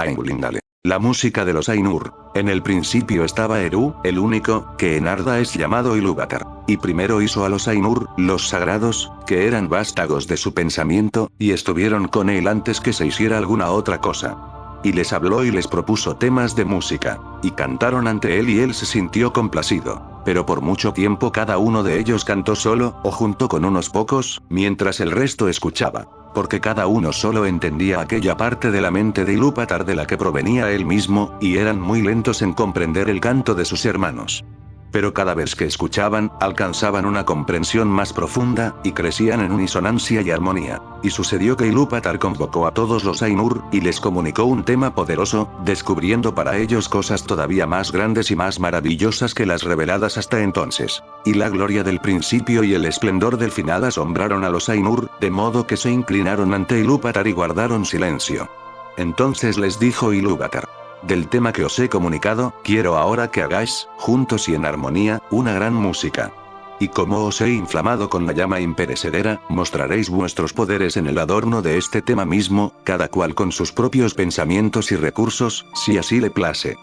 Ainulindale. La música de los Ainur. En el principio estaba Eru, el único, que en Arda es llamado Ilúvatar. Y primero hizo a los Ainur, los sagrados, que eran vástagos de su pensamiento, y estuvieron con él antes que se hiciera alguna otra cosa. Y les habló y les propuso temas de música, y cantaron ante él y él se sintió complacido. Pero por mucho tiempo cada uno de ellos cantó solo, o junto con unos pocos, mientras el resto escuchaba. Porque cada uno solo entendía aquella parte de la mente de Ilúvatar de la que provenía él mismo, y eran muy lentos en comprender el canto de sus hermanos. Pero cada vez que escuchaban, alcanzaban una comprensión más profunda, y crecían en unisonancia y armonía. Y sucedió que Ilúvatar convocó a todos los Ainur, y les comunicó un tema poderoso, descubriendo para ellos cosas todavía más grandes y más maravillosas que las reveladas hasta entonces. Y la gloria del principio y el esplendor del final asombraron a los Ainur, de modo que se inclinaron ante Ilúvatar y guardaron silencio. Entonces les dijo Ilúvatar: del tema que os he comunicado, quiero ahora que hagáis, juntos y en armonía, una gran música. Y como os he inflamado con la llama imperecedera, mostraréis vuestros poderes en el adorno de este tema mismo, cada cual con sus propios pensamientos y recursos, si así le place.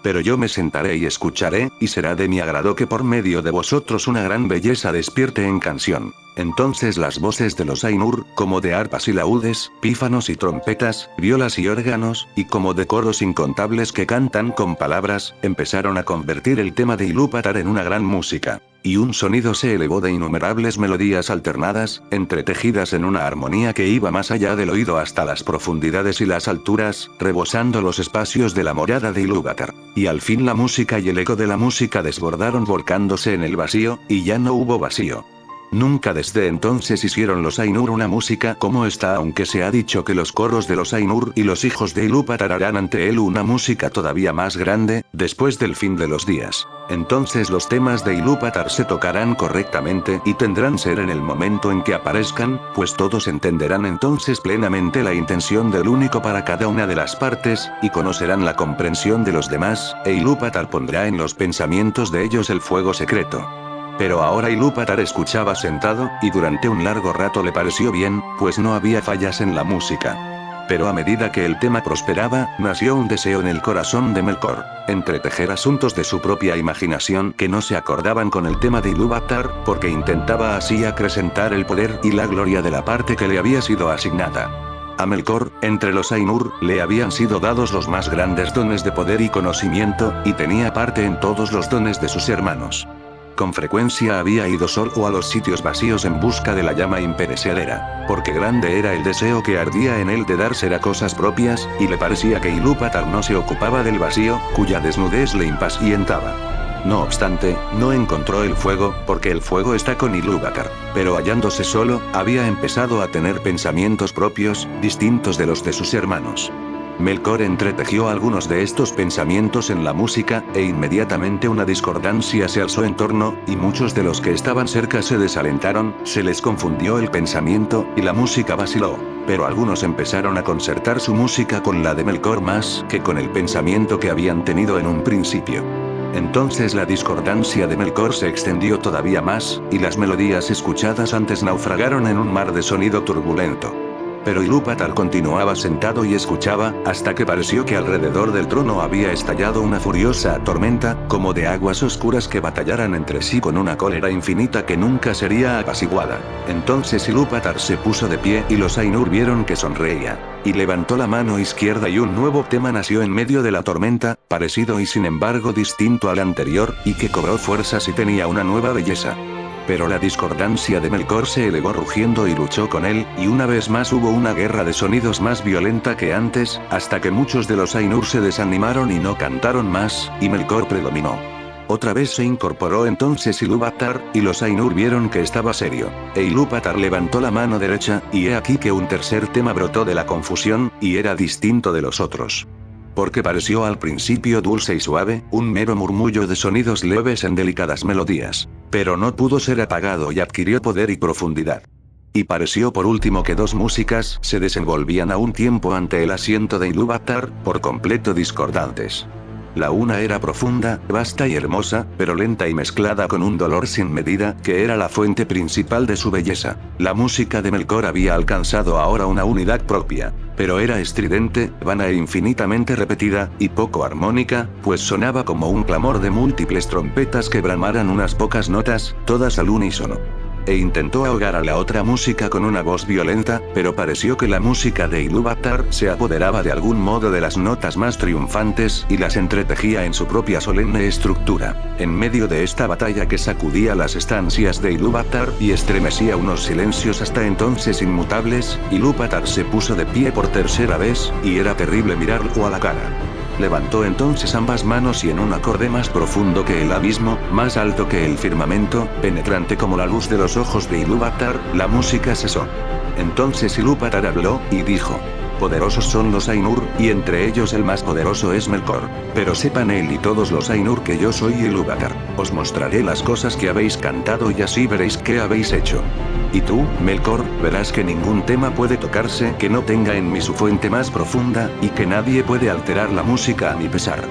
Pero yo me sentaré y escucharé, y será de mi agrado que por medio de vosotros una gran belleza despierte en canción. Entonces las voces de los Ainur, como de arpas y laúdes, pífanos y trompetas, violas y órganos, y como de coros incontables que cantan con palabras, empezaron a convertir el tema de Ilúvatar en una gran música. Y un sonido se elevó de innumerables melodías alternadas, entretejidas en una armonía que iba más allá del oído hasta las profundidades y las alturas, rebosando los espacios de la morada de Ilúvatar. Y al fin la música y el eco de la música desbordaron volcándose en el vacío, y ya no hubo vacío. Nunca desde entonces hicieron los Ainur una música como esta, aunque se ha dicho que los coros de los Ainur y los hijos de Ilúvatar harán ante él una música todavía más grande, después del fin de los días. Entonces los temas de Ilúvatar se tocarán correctamente y tendrán ser en el momento en que aparezcan, pues todos entenderán entonces plenamente la intención del único para cada una de las partes, y conocerán la comprensión de los demás, e Ilúvatar pondrá en los pensamientos de ellos el fuego secreto. Pero ahora Ilúvatar escuchaba sentado, y durante un largo rato le pareció bien, pues no había fallas en la música. Pero a medida que el tema prosperaba, nació un deseo en el corazón de Melkor: entretejer asuntos de su propia imaginación que no se acordaban con el tema de Ilúvatar, porque intentaba así acrecentar el poder y la gloria de la parte que le había sido asignada. A Melkor, entre los Ainur, le habían sido dados los más grandes dones de poder y conocimiento, y tenía parte en todos los dones de sus hermanos. Con frecuencia había ido solo a los sitios vacíos en busca de la llama imperecedera, porque grande era el deseo que ardía en él de dar ser a cosas propias, y le parecía que Ilúvatar no se ocupaba del vacío, cuya desnudez le impacientaba. No obstante, no encontró el fuego, porque el fuego está con Ilúvatar, pero hallándose solo, había empezado a tener pensamientos propios, distintos de los de sus hermanos. Melkor entretejió algunos de estos pensamientos en la música, e inmediatamente una discordancia se alzó en torno, y muchos de los que estaban cerca se desalentaron, se les confundió el pensamiento, y la música vaciló. Pero algunos empezaron a concertar su música con la de Melkor más que con el pensamiento que habían tenido en un principio. Entonces la discordancia de Melkor se extendió todavía más, y las melodías escuchadas antes naufragaron en un mar de sonido turbulento. Pero Ilúvatar continuaba sentado y escuchaba, hasta que pareció que alrededor del trono había estallado una furiosa tormenta, como de aguas oscuras que batallaran entre sí con una cólera infinita que nunca sería apaciguada. Entonces Ilúvatar se puso de pie y los Ainur vieron que sonreía. Y levantó la mano izquierda y un nuevo tema nació en medio de la tormenta, parecido y sin embargo distinto al anterior, y que cobró fuerzas y tenía una nueva belleza. Pero la discordancia de Melkor se elevó rugiendo y luchó con él, y una vez más hubo una guerra de sonidos más violenta que antes, hasta que muchos de los Ainur se desanimaron y no cantaron más, y Melkor predominó. Otra vez se incorporó entonces Ilúvatar, y los Ainur vieron que estaba serio. E Ilúvatar levantó la mano derecha, y he aquí que un tercer tema brotó de la confusión, y era distinto de los otros. Porque pareció al principio dulce y suave, un mero murmullo de sonidos leves en delicadas melodías. Pero no pudo ser apagado y adquirió poder y profundidad. Y pareció por último que dos músicas se desenvolvían a un tiempo ante el asiento de Ilúvatar, por completo discordantes. La una era profunda, vasta y hermosa, pero lenta y mezclada con un dolor sin medida, que era la fuente principal de su belleza. La música de Melkor había alcanzado ahora una unidad propia. Pero era estridente, vana e infinitamente repetida, y poco armónica, pues sonaba como un clamor de múltiples trompetas que bramaran unas pocas notas, todas al unísono. E intentó ahogar a la otra música con una voz violenta, pero pareció que la música de Ilúvatar se apoderaba de algún modo de las notas más triunfantes y las entretejía en su propia solemne estructura. En medio de esta batalla que sacudía las estancias de Ilúvatar y estremecía unos silencios hasta entonces inmutables, Ilúvatar se puso de pie por tercera vez, y era terrible mirarlo a la cara. Levantó entonces ambas manos y en un acorde más profundo que el abismo, más alto que el firmamento, penetrante como la luz de los ojos de Ilúvatar, la música cesó. Entonces Ilúvatar habló, y dijo: poderosos son los Ainur, y entre ellos el más poderoso es Melkor. Pero sepan él y todos los Ainur que yo soy Ilúvatar. Os mostraré las cosas que habéis cantado y así veréis qué habéis hecho. Y tú, Melkor, verás que ningún tema puede tocarse que no tenga en mí su fuente más profunda, y que nadie puede alterar la música a mi pesar.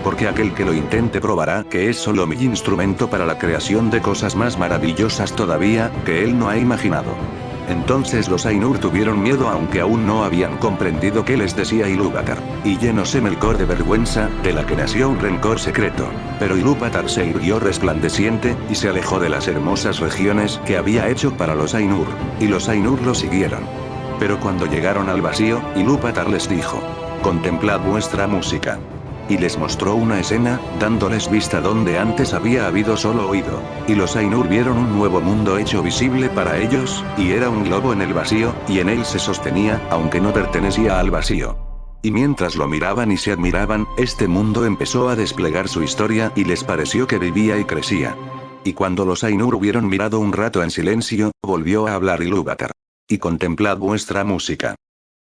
Porque aquel que lo intente probará que es solo mi instrumento para la creación de cosas más maravillosas todavía, que él no ha imaginado. Entonces los Ainur tuvieron miedo aunque aún no habían comprendido qué les decía Ilúvatar. Y llenóse Melkor de vergüenza, de la que nació un rencor secreto. Pero Ilúvatar se irguió resplandeciente, y se alejó de las hermosas regiones que había hecho para los Ainur. Y los Ainur lo siguieron. Pero cuando llegaron al vacío, Ilúvatar les dijo: contemplad vuestra música. Y les mostró una escena, dándoles vista donde antes había habido solo oído. Y los Ainur vieron un nuevo mundo hecho visible para ellos, y era un globo en el vacío, y en él se sostenía, aunque no pertenecía al vacío. Y mientras lo miraban y se admiraban, este mundo empezó a desplegar su historia y les pareció que vivía y crecía. Y cuando los Ainur hubieron mirado un rato en silencio, volvió a hablar Ilúvatar. Y contemplad vuestra música.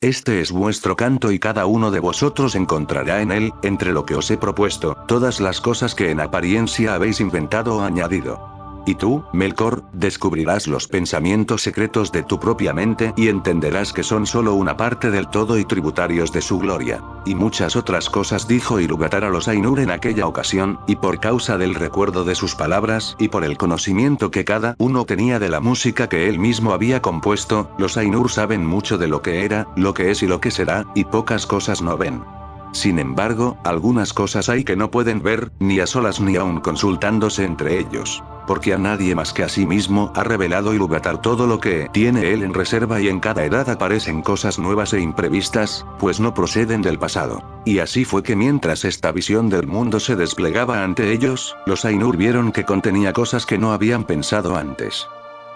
Este es vuestro canto y cada uno de vosotros encontrará en él, entre lo que os he propuesto, todas las cosas que en apariencia habéis inventado o añadido. Y tú, Melkor, descubrirás los pensamientos secretos de tu propia mente y entenderás que son solo una parte del todo y tributarios de su gloria. Y muchas otras cosas dijo Ilúvatar a los Ainur en aquella ocasión, y por causa del recuerdo de sus palabras y por el conocimiento que cada uno tenía de la música que él mismo había compuesto, los Ainur saben mucho de lo que era, lo que es y lo que será, y pocas cosas no ven. Sin embargo, algunas cosas hay que no pueden ver, ni a solas ni aun consultándose entre ellos. Porque a nadie más que a sí mismo ha revelado Ilúvatar todo lo que tiene él en reserva y en cada edad aparecen cosas nuevas e imprevistas, pues no proceden del pasado. Y así fue que mientras esta visión del mundo se desplegaba ante ellos, los Ainur vieron que contenía cosas que no habían pensado antes.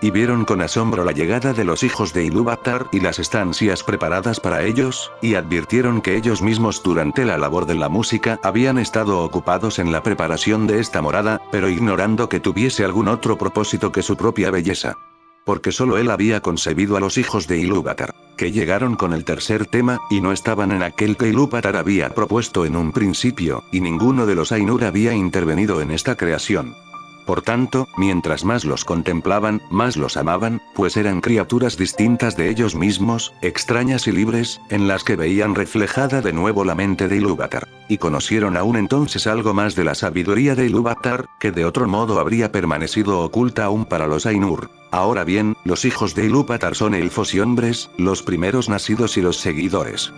Y vieron con asombro la llegada de los hijos de Ilúvatar y las estancias preparadas para ellos, y advirtieron que ellos mismos durante la labor de la música habían estado ocupados en la preparación de esta morada, pero ignorando que tuviese algún otro propósito que su propia belleza. Porque solo él había concebido a los hijos de Ilúvatar, que llegaron con el tercer tema, y no estaban en aquel que Ilúvatar había propuesto en un principio, y ninguno de los Ainur había intervenido en esta creación. Por tanto, mientras más los contemplaban, más los amaban, pues eran criaturas distintas de ellos mismos, extrañas y libres, en las que veían reflejada de nuevo la mente de Ilúvatar. Y conocieron aún entonces algo más de la sabiduría de Ilúvatar, que de otro modo habría permanecido oculta aún para los Ainur. Ahora bien, los hijos de Ilúvatar son elfos y hombres, los primeros nacidos y los seguidores.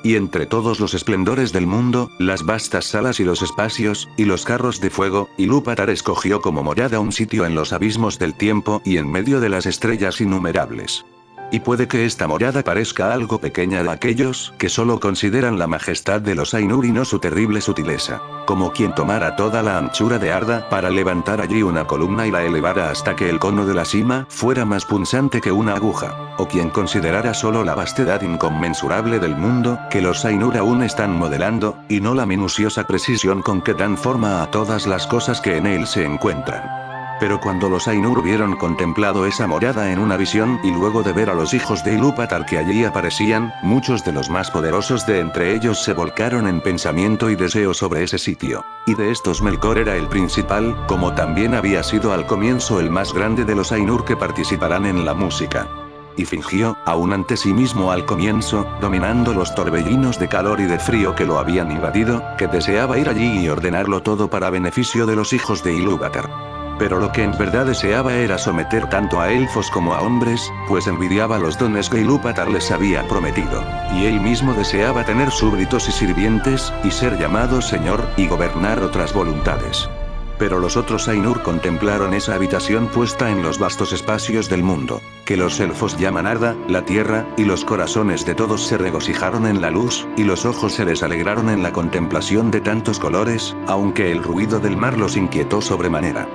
Y entre todos los esplendores del mundo, las vastas salas y los espacios, y los carros de fuego, Ilúvatar escogió como morada un sitio en los abismos del tiempo y en medio de las estrellas innumerables. Y puede que esta morada parezca algo pequeña a aquellos que solo consideran la majestad de los Ainur y no su terrible sutileza. Como quien tomara toda la anchura de Arda para levantar allí una columna y la elevara hasta que el cono de la cima fuera más punzante que una aguja. O quien considerara solo la vastedad inconmensurable del mundo que los Ainur aún están modelando, y no la minuciosa precisión con que dan forma a todas las cosas que en él se encuentran. Pero cuando los Ainur hubieron contemplado esa morada en una visión y luego de ver a los hijos de Ilúvatar que allí aparecían, muchos de los más poderosos de entre ellos se volcaron en pensamiento y deseo sobre ese sitio. Y de estos Melkor era el principal, como también había sido al comienzo el más grande de los Ainur que participarán en la música. y fingió, aún ante sí mismo al comienzo, dominando los torbellinos de calor y de frío que lo habían invadido, que deseaba ir allí y ordenarlo todo para beneficio de los hijos de Ilúvatar. Pero lo que en verdad deseaba era someter tanto a elfos como a hombres, pues envidiaba los dones que Ilúvatar les había prometido. Y él mismo deseaba tener súbditos y sirvientes, y ser llamado señor, y gobernar otras voluntades. Pero los otros Ainur contemplaron esa habitación puesta en los vastos espacios del mundo, que los elfos llaman Arda, la tierra, y los corazones de todos se regocijaron en la luz, y los ojos se les alegraron en la contemplación de tantos colores, aunque el ruido del mar los inquietó sobremanera.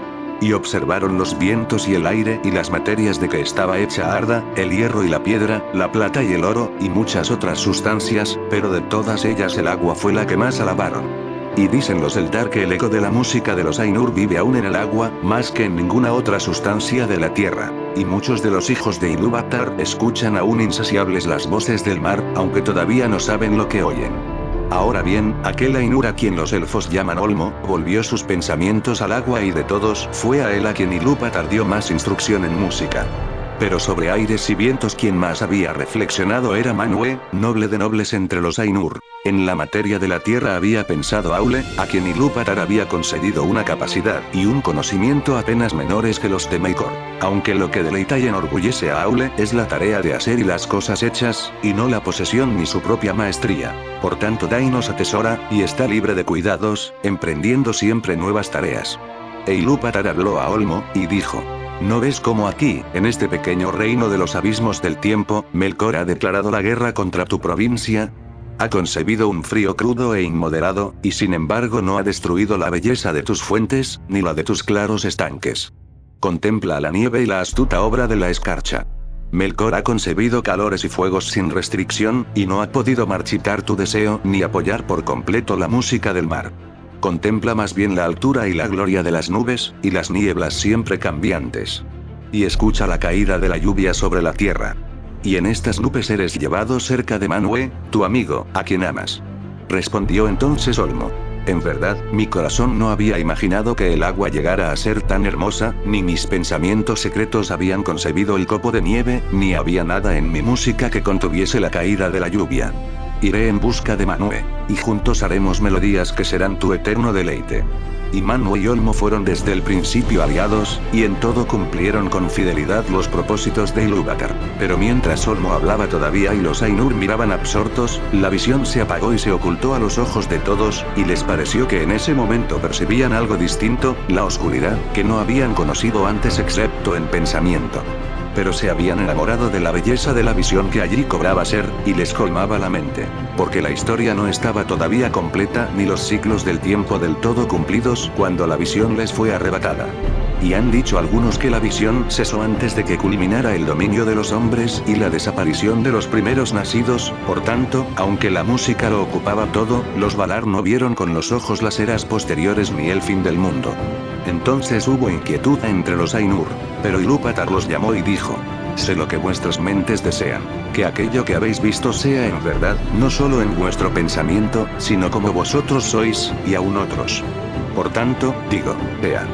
Y observaron los vientos y el aire y las materias de que estaba hecha Arda, el hierro y la piedra, la plata y el oro, y muchas otras sustancias, pero de todas ellas el agua fue la que más alabaron. Y dicen los Eldar que el eco de la música de los Ainur vive aún en el agua, más que en ninguna otra sustancia de la tierra. Y muchos de los hijos de Ilúvatar escuchan aún insaciables las voces del mar, aunque todavía no saben lo que oyen. Ahora bien, aquel Ainur a quien los elfos llaman Olmo, volvió sus pensamientos al agua y de todos fue a él a quien Ilúvatar dio más instrucción en música. Pero sobre aires y vientos quien más había reflexionado era Manwë, noble de nobles entre los Ainur. En la materia de la tierra había pensado Aule, a quien Ilúvatar había concedido una capacidad y un conocimiento apenas menores que los de Maikor. Aunque lo que deleita y enorgullece a Aule es la tarea de hacer y las cosas hechas, y no la posesión ni su propia maestría. Por tanto Dainos atesora, y está libre de cuidados, emprendiendo siempre nuevas tareas. E Ilúvatar habló a Olmo, y dijo: ¿No ves cómo aquí, en este pequeño reino de los abismos del tiempo, Melkor ha declarado la guerra contra tu provincia? Ha concebido un frío crudo e inmoderado, y sin embargo no ha destruido la belleza de tus fuentes, ni la de tus claros estanques. Contempla la nieve y la astuta obra de la escarcha. Melkor ha concebido calores y fuegos sin restricción, y no ha podido marchitar tu deseo, ni apoyar por completo la música del mar. Contempla más bien la altura y la gloria de las nubes, y las nieblas siempre cambiantes. Y escucha la caída de la lluvia sobre la tierra. Y en estas nubes eres llevado cerca de Manwë, tu amigo, a quien amas. Respondió entonces Olmo: en verdad, mi corazón no había imaginado que el agua llegara a ser tan hermosa, ni mis pensamientos secretos habían concebido el copo de nieve, ni había nada en mi música que contuviese la caída de la lluvia. Iré en busca de Manwë, y juntos haremos melodías que serán tu eterno deleite. Y Manwë y Olmo fueron desde el principio aliados, y en todo cumplieron con fidelidad los propósitos de Ilúvatar. Pero mientras Olmo hablaba todavía y los Ainur miraban absortos, la visión se apagó y se ocultó a los ojos de todos, y les pareció que en ese momento percibían algo distinto, la oscuridad, que no habían conocido antes excepto en pensamiento. Pero se habían enamorado de la belleza de la visión que allí cobraba ser, y les colmaba la mente. Porque la historia no estaba todavía completa, ni los ciclos del tiempo del todo cumplidos, cuando la visión les fue arrebatada. Y han dicho algunos que la visión cesó antes de que culminara el dominio de los hombres y la desaparición de los primeros nacidos, por tanto, aunque la música lo ocupaba todo, los Valar no vieron con los ojos las eras posteriores ni el fin del mundo. Entonces hubo inquietud entre los Ainur, pero Ilúvatar los llamó y dijo: sé lo que vuestras mentes desean, que aquello que habéis visto sea en verdad, no solo en vuestro pensamiento, sino como vosotros sois, y aún otros. Por tanto, digo, vean.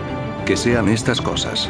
Que sean estas cosas.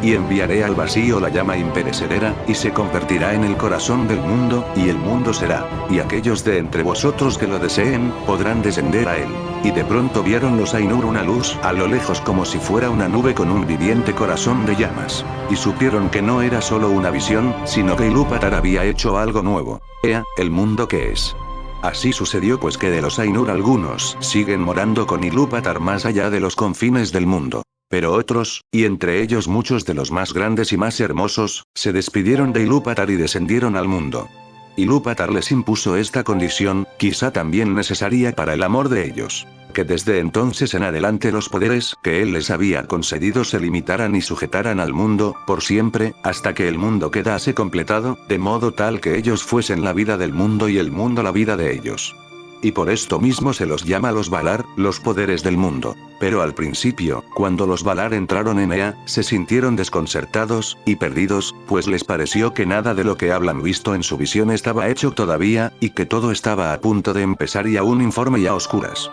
Y enviaré al vacío la llama imperecedera, y se convertirá en el corazón del mundo, y el mundo será, y aquellos de entre vosotros que lo deseen, podrán descender a él. Y de pronto vieron los Ainur una luz, a lo lejos como si fuera una nube con un viviente corazón de llamas. Y supieron que no era solo una visión, sino que Ilúvatar había hecho algo nuevo. Ea, el mundo que es. Así sucedió pues que de los Ainur algunos siguen morando con Ilúvatar más allá de los confines del mundo. Pero otros, y entre ellos muchos de los más grandes y más hermosos, se despidieron de Ilúvatar y descendieron al mundo. Ilúvatar les impuso esta condición, quizá también necesaria para el amor de ellos: que desde entonces en adelante los poderes que él les había concedido se limitaran y sujetaran al mundo, por siempre, hasta que el mundo quedase completado, de modo tal que ellos fuesen la vida del mundo y el mundo la vida de ellos. Y por esto mismo se los llama los Valar, los poderes del mundo. Pero al principio, cuando los Valar entraron en Ea, se sintieron desconcertados y perdidos, pues les pareció que nada de lo que hablan visto en su visión estaba hecho todavía, y que todo estaba a punto de empezar y aún informe y a oscuras.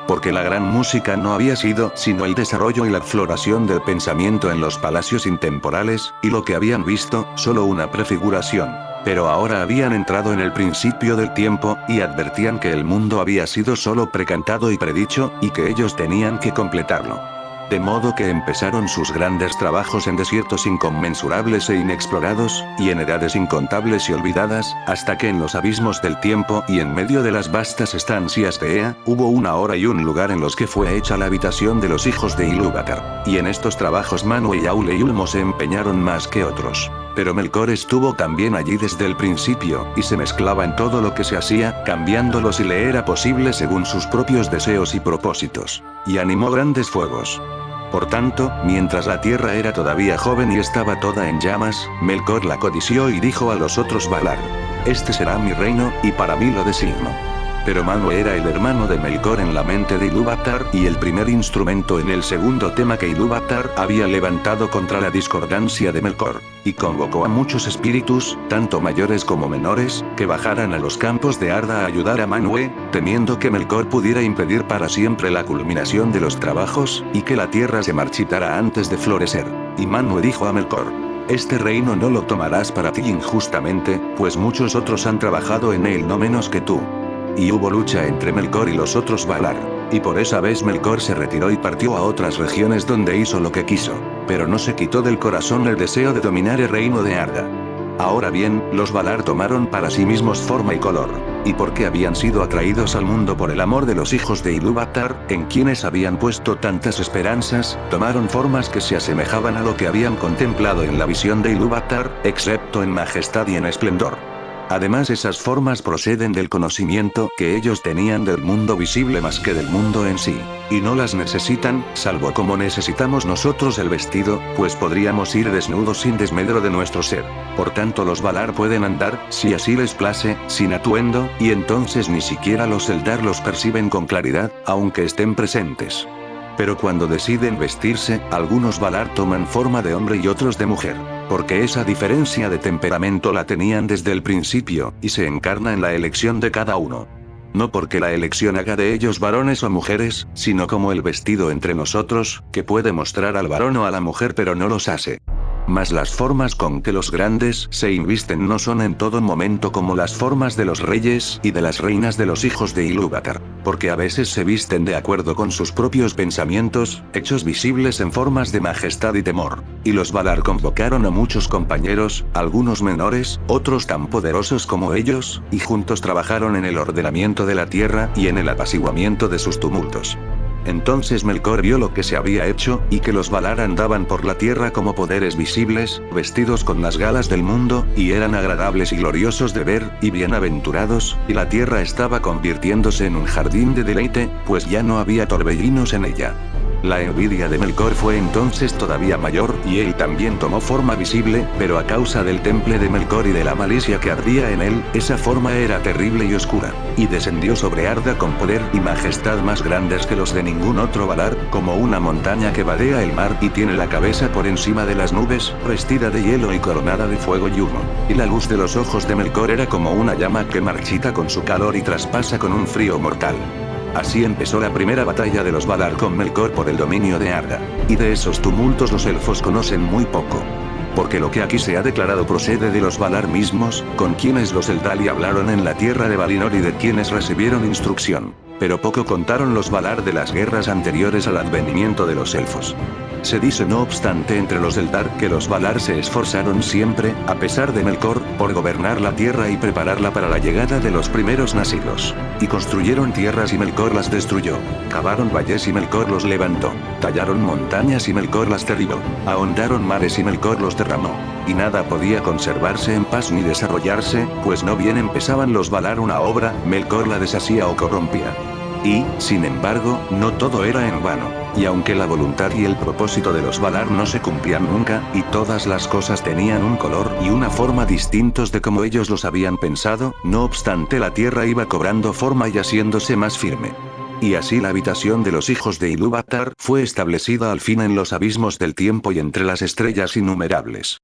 Porque la gran música no había sido sino el desarrollo y la exploración del pensamiento en los palacios intemporales, y lo que habían visto, solo una prefiguración. Pero ahora habían entrado en el principio del tiempo, y advertían que el mundo había sido solo precantado y predicho, y que ellos tenían que completarlo. De modo que empezaron sus grandes trabajos en desiertos inconmensurables e inexplorados, y en edades incontables y olvidadas, hasta que en los abismos del tiempo y en medio de las vastas estancias de Ea, hubo una hora y un lugar en los que fue hecha la habitación de los hijos de Ilúvatar. Y en estos trabajos Manwë y Aule y Ulmo se empeñaron más que otros. Pero Melkor estuvo también allí desde el principio, y se mezclaba en todo lo que se hacía, cambiándolo si le era posible según sus propios deseos y propósitos. Y animó grandes fuegos. Por tanto, mientras la tierra era todavía joven y estaba toda en llamas, Melkor la codició y dijo a los otros Valar: este será mi reino, y para mí lo designo. Pero Manwë era el hermano de Melkor en la mente de Ilúvatar y el primer instrumento en el segundo tema que Ilúvatar había levantado contra la discordancia de Melkor. Y convocó a muchos espíritus, tanto mayores como menores, que bajaran a los campos de Arda a ayudar a Manwë, temiendo que Melkor pudiera impedir para siempre la culminación de los trabajos, y que la tierra se marchitara antes de florecer. Y Manwë dijo a Melkor: este reino no lo tomarás para ti injustamente, pues muchos otros han trabajado en él no menos que tú. Y hubo lucha entre Melkor y los otros Valar. Y por esa vez Melkor se retiró y partió a otras regiones donde hizo lo que quiso. Pero no se quitó del corazón el deseo de dominar el reino de Arda. Ahora bien, los Valar tomaron para sí mismos forma y color. Y porque habían sido atraídos al mundo por el amor de los hijos de Ilúvatar, en quienes habían puesto tantas esperanzas, tomaron formas que se asemejaban a lo que habían contemplado en la visión de Ilúvatar, excepto en majestad y en esplendor. Además, esas formas proceden del conocimiento que ellos tenían del mundo visible más que del mundo en sí. Y no las necesitan, salvo como necesitamos nosotros el vestido, pues podríamos ir desnudos sin desmedro de nuestro ser. Por tanto los Valar pueden andar, si así les place, sin atuendo, y entonces ni siquiera los Eldar los perciben con claridad, aunque estén presentes. Pero cuando deciden vestirse, algunos Valar toman forma de hombre y otros de mujer. Porque esa diferencia de temperamento la tenían desde el principio, y se encarna en la elección de cada uno. No porque la elección haga de ellos varones o mujeres, sino como el vestido entre nosotros, que puede mostrar al varón o a la mujer pero no los hace. Mas las formas con que los grandes se invisten no son en todo momento como las formas de los reyes y de las reinas de los hijos de Ilúvatar, porque a veces se visten de acuerdo con sus propios pensamientos, hechos visibles en formas de majestad y temor. Y los Valar convocaron a muchos compañeros, algunos menores, otros tan poderosos como ellos, y juntos trabajaron en el ordenamiento de la tierra y en el apaciguamiento de sus tumultos. Entonces Melkor vio lo que se había hecho, y que los Valar andaban por la tierra como poderes visibles, vestidos con las galas del mundo, y eran agradables y gloriosos de ver, y bienaventurados, y la tierra estaba convirtiéndose en un jardín de deleite, pues ya no había torbellinos en ella. La envidia de Melkor fue entonces todavía mayor, y él también tomó forma visible, pero a causa del temple de Melkor y de la malicia que ardía en él, esa forma era terrible y oscura. Y descendió sobre Arda con poder y majestad más grandes que los de ningún otro Valar, como una montaña que vadea el mar y tiene la cabeza por encima de las nubes, vestida de hielo y coronada de fuego y humo. Y la luz de los ojos de Melkor era como una llama que marchita con su calor y traspasa con un frío mortal. Así empezó la primera batalla de los Valar con Melkor por el dominio de Arda. Y de esos tumultos los elfos conocen muy poco. Porque lo que aquí se ha declarado procede de los Valar mismos, con quienes los Eldali hablaron en la tierra de Valinor y de quienes recibieron instrucción. Pero poco contaron los Valar de las guerras anteriores al advenimiento de los elfos. Se dice no obstante entre los Eldar que los Valar se esforzaron siempre, a pesar de Melkor, por gobernar la tierra y prepararla para la llegada de los primeros nacidos. Y construyeron tierras y Melkor las destruyó. Cavaron valles y Melkor los levantó. Tallaron montañas y Melkor las derribó. Ahondaron mares y Melkor los derramó. Y nada podía conservarse en paz ni desarrollarse, pues no bien empezaban los Valar una obra, Melkor la deshacía o corrompía. Y, sin embargo, no todo era en vano. Y aunque la voluntad y el propósito de los Valar no se cumplían nunca, y todas las cosas tenían un color y una forma distintos de como ellos los habían pensado, no obstante la tierra iba cobrando forma y haciéndose más firme. Y así la habitación de los hijos de Ilúvatar fue establecida al fin en los abismos del tiempo y entre las estrellas innumerables.